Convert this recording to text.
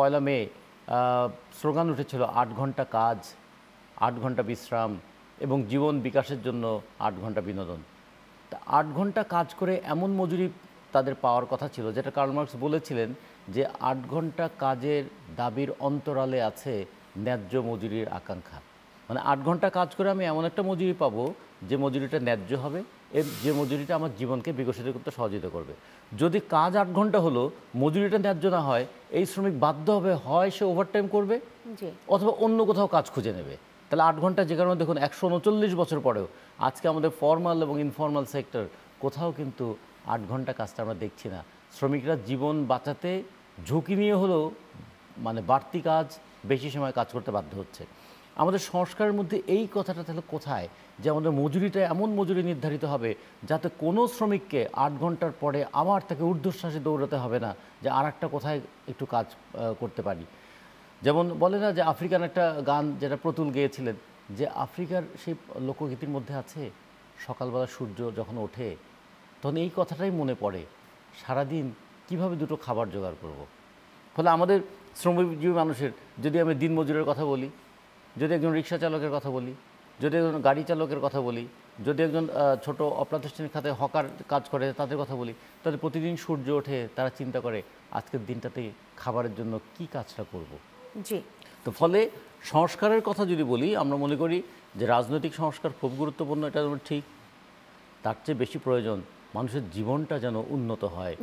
পয়লা মে slogan উঠেছিল ৮ ঘন্টা কাজ, ৮ ঘন্টা বিশ্রাম এবং জীবন বিকাশের জন্য ৮ ঘন্টা বিনোদন। তা ৮ ঘন্টা কাজ করে এমন মজুরি তাদের পাওয়ার কথা ছিল, যেটা কার্ল মার্কস বলেছিলেন যে ৮ ঘন্টা কাজের দাবির অন্তরালে আছে ন্যায্য মজুরির আকাঙ্ক্ষা। মানে ৮ ঘন্টা কাজ করে আমি এমন একটা মজুরি পাবো যে মজুরিটা ন্যায্য হবে, যে মজুরিটা আমার জীবনকে বিকশিত করতে সহযোগিতা করবে। যদি কাজ ৮ ঘন্টা হলো মজুরিটা ন্যায্য না হয়, এই শ্রমিক বাধ্য হবে হয় সে ওভারটাইম করবে অথবা অন্য কোথাও কাজ খুঁজে নেবে। তাহলে ৮ ঘন্টা, যে কারণে দেখুন ১৩৯ বছর পরেও আজকে আমাদের ফর্মাল এবং ইনফর্মাল সেক্টর কোথাও কিন্তু ৮ ঘন্টা কাজটা আমরা দেখছি না। শ্রমিকরা জীবন বাঁচাতে ঝুঁকি নিয়ে হলেও মানে বাড়তি কাজ, বেশি সময় কাজ করতে বাধ্য হচ্ছে। আমাদের সংস্কারের মধ্যে এই কথাটা তাহলে কোথায়, যে আমাদের মজুরিটা এমন মজুরি নির্ধারিত হবে যাতে কোনো শ্রমিককে ৮ ঘন্টার পরে আবার তাকে ঊর্ধ্বশ্বাসে দৌড়াতে হবে না, যে আর একটা কোথায় একটু কাজ করতে পারি। যেমন বলে না যে আফ্রিকান একটা গান যেটা প্রতুল গেয়েছিলেন, যে আফ্রিকার সেই লোকগীতির মধ্যে আছে সকালবেলা সূর্য যখন ওঠে তখন এই কথাটাই মনে পড়ে, সারাদিন কিভাবে দুটো খাবার জোগাড় করব। ফলে আমাদের শ্রমজীবী মানুষের, যদি আমি দিনমজুরের কথা বলি, যদি একজন রিক্সা চালকের কথা বলি, যদি একজন গাড়ি চালকের কথা বলি, যদি একজন ছোট অপ্রাতিষ্ঠানিক খাতে হকার কাজ করে তাদের কথা বলি, তাদের প্রতিদিন সূর্য ওঠে, তারা চিন্তা করে আজকের দিনটাতে খাবারের জন্য কি কাজটা করব। জি। তো ফলে সংস্কারের কথা যদি বলি, আমরা মনে করি যে রাজনৈতিক সংস্কার খুব গুরুত্বপূর্ণ, এটা ঠিক। তার চেয়ে বেশি প্রয়োজন মানুষের জীবনটা যেন উন্নত হয়।